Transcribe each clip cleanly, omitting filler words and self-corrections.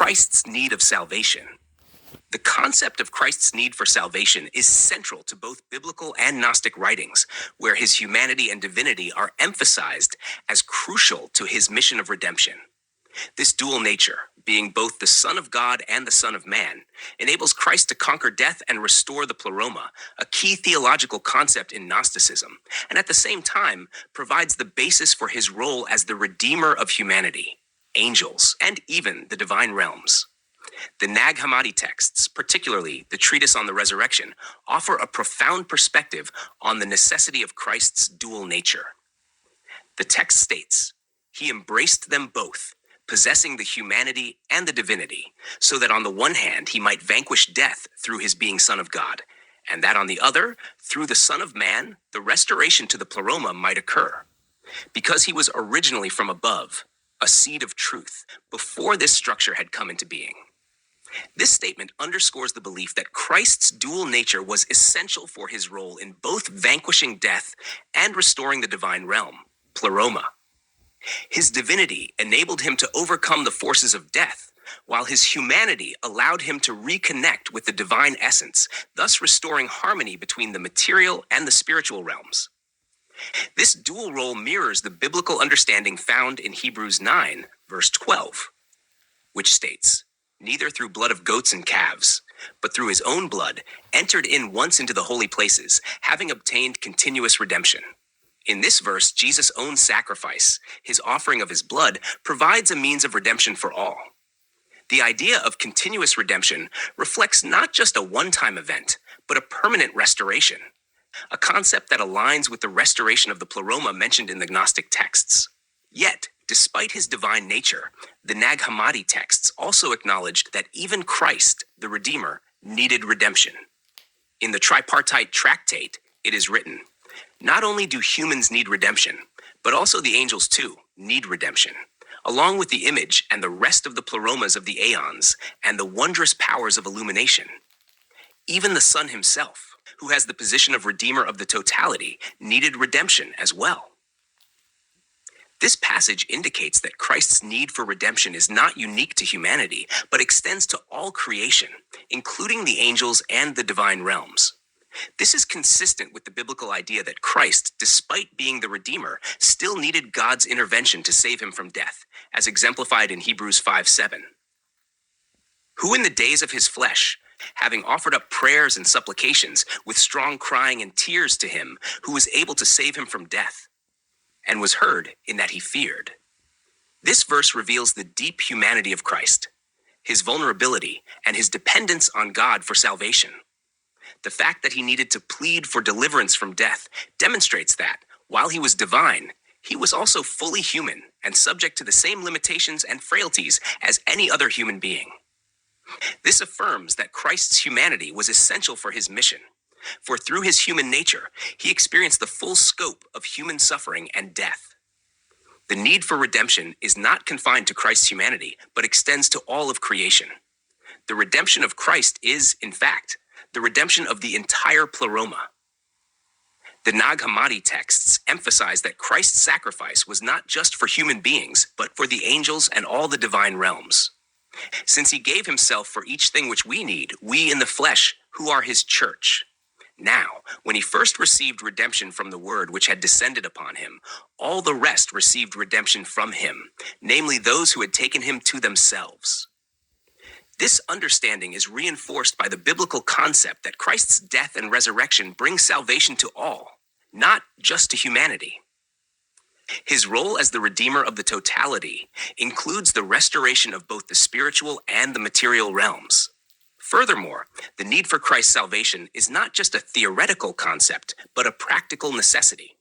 Christ's need of salvation. The concept of Christ's need for salvation is central to both biblical and Gnostic writings, where his humanity and divinity are emphasized as crucial to his mission of redemption. This dual nature, being both the Son of God and the Son of Man, enables Christ to conquer death and restore the Pleroma, a key theological concept in Gnosticism, and at the same time provides the basis for his role as the Redeemer of humanity, angels, and even the divine realms. The Nag Hammadi texts, particularly the Treatise on the Resurrection, offer a profound perspective on the necessity of Christ's dual nature. The text states, "He embraced them both, possessing the humanity and the divinity, so that on the one hand he might vanquish death through his being Son of God, and that on the other, through the Son of Man, the restoration to the Pleroma might occur. Because he was originally from above, a seed of truth, before this structure had come into being." This statement underscores the belief that Christ's dual nature was essential for his role in both vanquishing death and restoring the divine realm, Pleroma. His divinity enabled him to overcome the forces of death, while his humanity allowed him to reconnect with the divine essence, thus restoring harmony between the material and the spiritual realms. This dual role mirrors the biblical understanding found in Hebrews 9, verse 12, which states, "Neither through blood of goats and calves, but through his own blood, entered in once into the holy places, having obtained continuous redemption." In this verse, Jesus' own sacrifice, his offering of his blood, provides a means of redemption for all. The idea of continuous redemption reflects not just a one-time event, but a permanent restoration, a concept that aligns with the restoration of the Pleroma mentioned in the Gnostic texts. Yet, despite his divine nature, the Nag Hammadi texts also acknowledged that even Christ, the Redeemer, needed redemption. In the Tripartite Tractate, it is written, "Not only do humans need redemption, but also the angels too need redemption, along with the image and the rest of the Pleromas of the aeons and the wondrous powers of illumination. Even the Son himself, who has the position of Redeemer of the totality, needed redemption as well." This passage indicates that Christ's need for redemption is not unique to humanity, but extends to all creation, including the angels and the divine realms. This is consistent with the biblical idea that Christ, despite being the Redeemer, still needed God's intervention to save him from death, as exemplified in Hebrews 5:7. "Who in the days of his flesh, having offered up prayers and supplications with strong crying and tears to him who was able to save him from death, and was heard in that he feared." This verse reveals the deep humanity of Christ, his vulnerability, and his dependence on God for salvation. The fact that he needed to plead for deliverance from death demonstrates that, while he was divine, he was also fully human and subject to the same limitations and frailties as any other human being. This affirms that Christ's humanity was essential for his mission, for through his human nature, he experienced the full scope of human suffering and death. The need for redemption is not confined to Christ's humanity, but extends to all of creation. The redemption of Christ is, in fact, the redemption of the entire Pleroma. The Nag Hammadi texts emphasize that Christ's sacrifice was not just for human beings, but for the angels and all the divine realms. Since he gave himself for each thing which we need, we in the flesh, who are his church. Now, when he first received redemption from the word which had descended upon him, all the rest received redemption from him, namely those who had taken him to themselves. This understanding is reinforced by the biblical concept that Christ's death and resurrection bring salvation to all, not just to humanity. His role as the Redeemer of the totality includes the restoration of both the spiritual and the material realms. Furthermore, the need for Christ's salvation is not just a theoretical concept, but a practical necessity.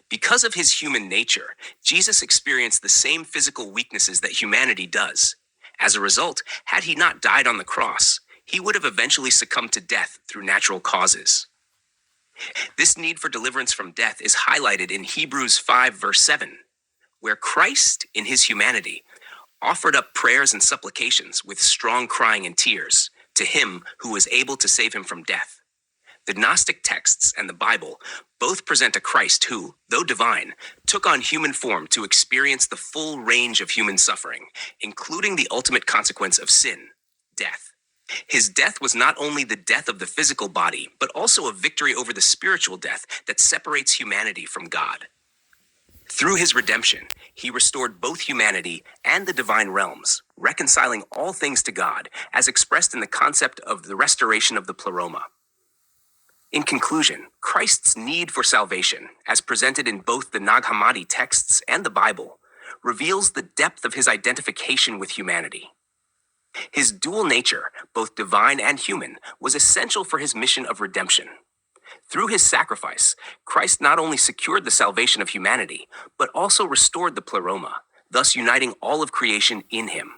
Because of his human nature, Jesus experienced the same physical weaknesses that humanity does. As a result, had he not died on the cross, he would have eventually succumbed to death through natural causes. This need for deliverance from death is highlighted in Hebrews 5, verse 7, where Christ, in his humanity, offered up prayers and supplications with strong crying and tears to him who was able to save him from death. The Gnostic texts and the Bible both present a Christ who, though divine, took on human form to experience the full range of human suffering, including the ultimate consequence of sin, death. His death was not only the death of the physical body, but also a victory over the spiritual death that separates humanity from God. Through his redemption, he restored both humanity and the divine realms, reconciling all things to God, as expressed in the concept of the restoration of the Pleroma. In conclusion, Christ's need for salvation, as presented in both the Nag Hammadi texts and the Bible, reveals the depth of his identification with humanity. His dual nature, both divine and human, was essential for his mission of redemption. Through his sacrifice, Christ not only secured the salvation of humanity, but also restored the Pleroma, thus uniting all of creation in him.